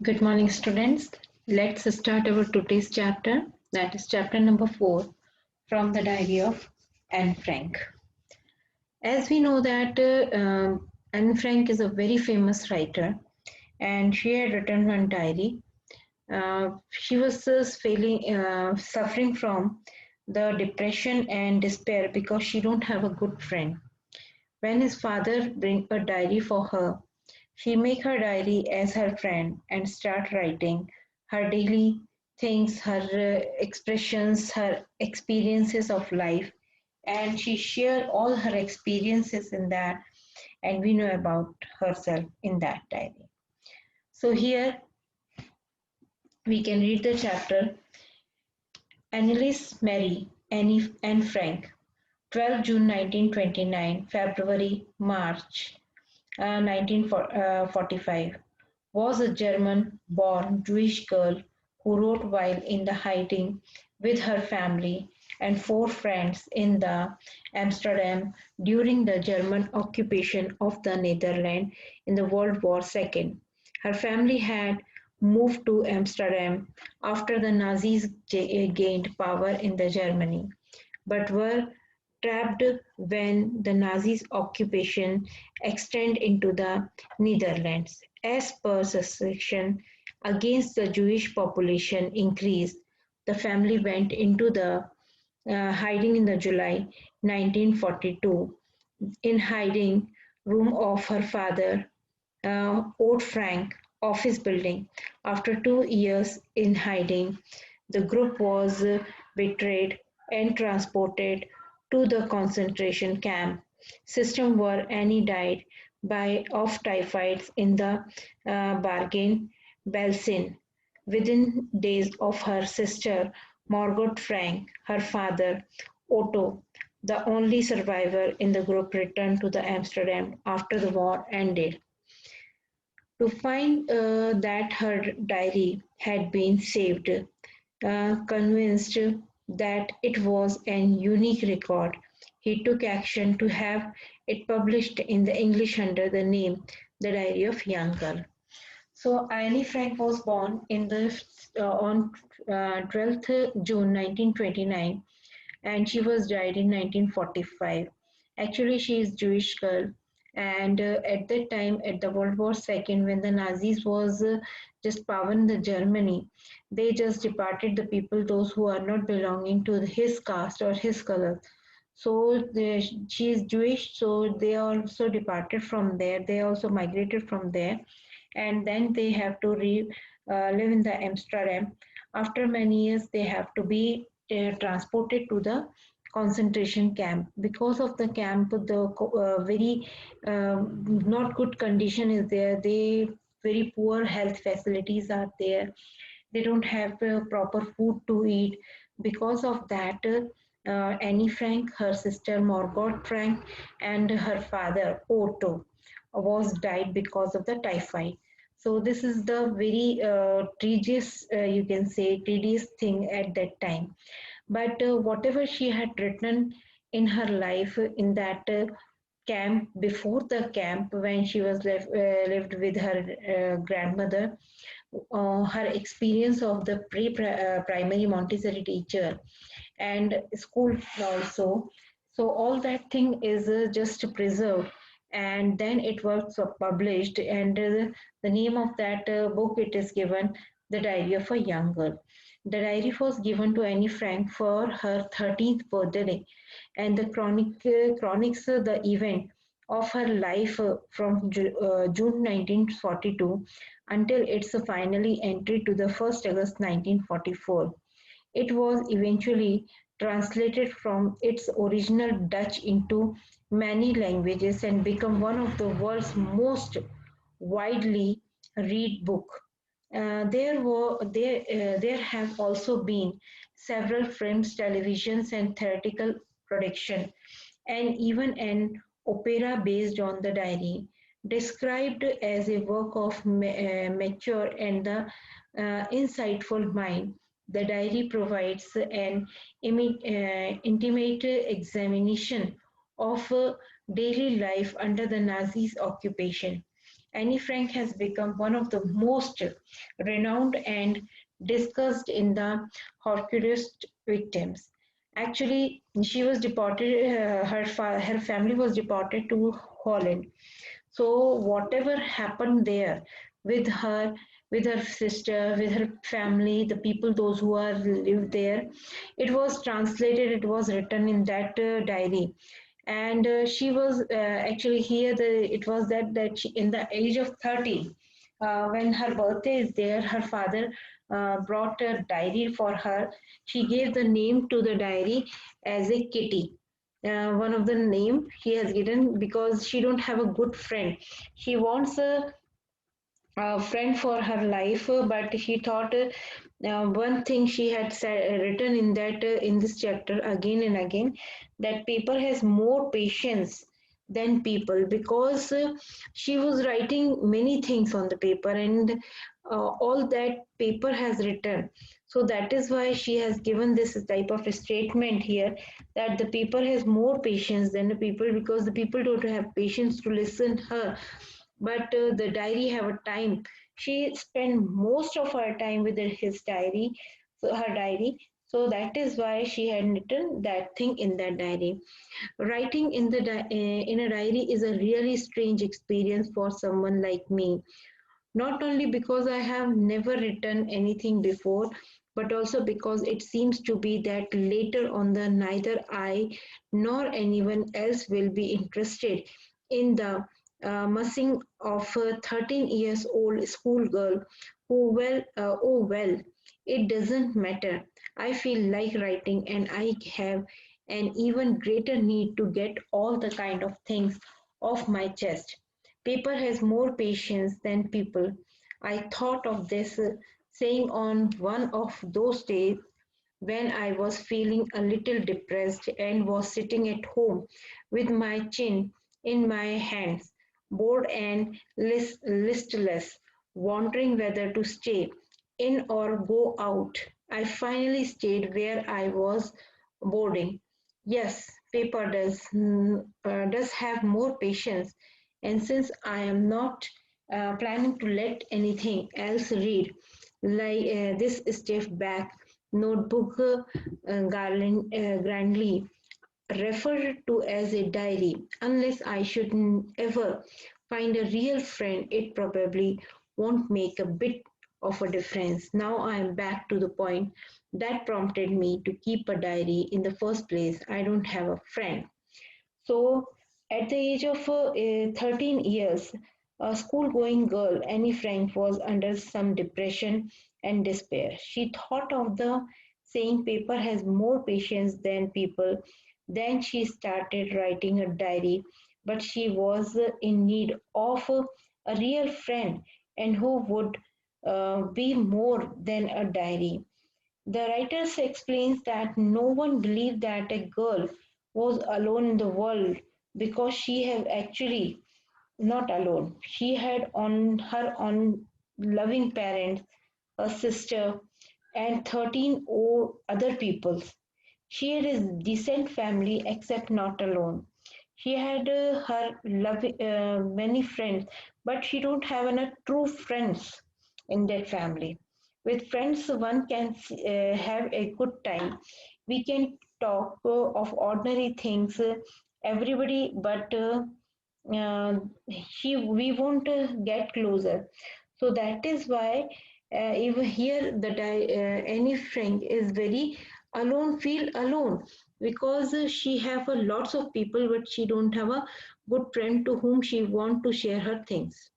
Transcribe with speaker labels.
Speaker 1: Good morning, students. Let's start our today's chapter, that is chapter number 4 from the diary of Anne Frank. As we know that Anne Frank is a very famous writer and she had written one diary. She was suffering from the depression and despair because she don't have a good friend. When his father bring a diary for her, she make her diary as her friend and start writing her daily things, her expressions, her experiences of life, and she share all her experiences in that, and we know about herself in that diary. So here we can read the chapter Anneliese Mary Anne Frank, 12 June 1929, February March 1945, was a German-born Jewish girl who wrote while in the hiding with her family and four friends in the Amsterdam during the German occupation of the Netherlands in the World War II. Her family had moved to Amsterdam after the Nazis gained power in the Germany, but were trapped when the Nazis' occupation extended into the Netherlands. As persecution against the Jewish population increased, the family went into the hiding in the July 1942 in hiding room of her father, Old Frank office building. After 2 years in hiding, the group was betrayed and transported to the concentration camp system where Annie died of typhoid in the Bergen-Belsen. Within days of her sister Margot Frank, her father Otto, the only survivor in the group, returned to the Amsterdam after the war ended to find that her diary had been saved, convinced that it was an unique record. He took action to have it published in the English under the name The Diary of Young Girl. So Annie Frank was born on 12th June 1929 and she was died in 1945. Actually, she is Jewish girl, and at that time, at the World War II, when the Nazis was just power in the Germany, they just departed the people, those who are not belonging to his caste or his color. So she is Jewish, so they also departed from there. They also migrated from there, and then they have to live in the Amsterdam. After many years, they have to be transported to the concentration camp. Because of the camp, the very not good condition is there. They very poor health facilities are there. They don't have proper food to eat. Because of that, Annie Frank, her sister Margot Frank, and her father Otto was died because of the typhoid. So this is the very tedious, you can say, tedious thing at that time. But whatever she had written in her life in that camp, before the camp, when she was lived with her grandmother, her experience of the primary Montessori teacher and school also. So all that thing is just preserved, and then it was published, and the name of that book it is given, The Diary of a Young Girl. The diary was given to Annie Frank for her 13th birthday, and the chronics the event of her life from June 1942 until its finally entry to the 1st August 1944. It was eventually translated from its original Dutch into many languages and became one of the world's most widely read book. There have also been several films, televisions, and theatrical production, and even an opera based on the diary, described as a work of mature and the insightful mind. The diary provides an intimate examination of daily life under the Nazis' occupation. Annie Frank has become one of the most renowned and discussed in the Holocaust victims. Actually, she was deported. Her family was deported to Holland. So whatever happened there with her, with her sister, with her family, the people, those who are lived there, it was translated. It was written in that diary, and she was actually here. It was that she, in the age of 30, when her birthday is there, her father brought a diary for her. She gave the name to the diary as a Kitty, one of the name he has given because she don't have a good friend. She wants a friend for her life, but she thought one thing she had written in that in this chapter again and again, that paper has more patience than people, because she was writing many things on the paper, and all that paper has written. So that is why she has given this type of a statement here, that the paper has more patience than the people, because the people don't have patience to listen her, but the diary have a time. She spent most of her time with his diary, so her diary. So that is why she had written that thing in that diary. Writing in in a diary is a really strange experience for someone like me, not only because I have never written anything before, but also because it seems to be that later on the neither I nor anyone else will be interested in the mussing of a 13 years old schoolgirl who oh well, it doesn't matter. I feel like writing, and I have an even greater need to get all the kind of things off my chest. Paper has more patience than people. I thought of this saying on one of those days when I was feeling a little depressed and was sitting at home with my chin in my hands, bored and listless, wondering whether to stay in or go out. I finally stayed where I was boarding. Yes, paper does have more patience, and since I am not planning to let anything else read, like this stiff back notebook garland, grandly referred to as a diary, unless I should ever find a real friend, it probably won't make a bit of a difference. Now I am back to the point that prompted me to keep a diary in the first place. I don't have a friend. So, at the age of 13 years, a school-going girl, Annie Frank, was under some depression and despair. She thought of the saying paper has more patience than people. Then she started writing a diary, but she was in need of a real friend, and who would be more than a diary. The writer explains that no one believed that a girl was alone in the world, because she had actually not alone. She had on her own loving parents, a sister, and 13 other people. She had a decent family, except not alone. She had her many friends, but she don't have any true friends in that family. With friends, one can have a good time. We can talk of ordinary things, everybody, but we won't get closer. So that is why even here Annie Frank is very alone, feel alone, because she have a lots of people, but she don't have a good friend to whom she want to share her things.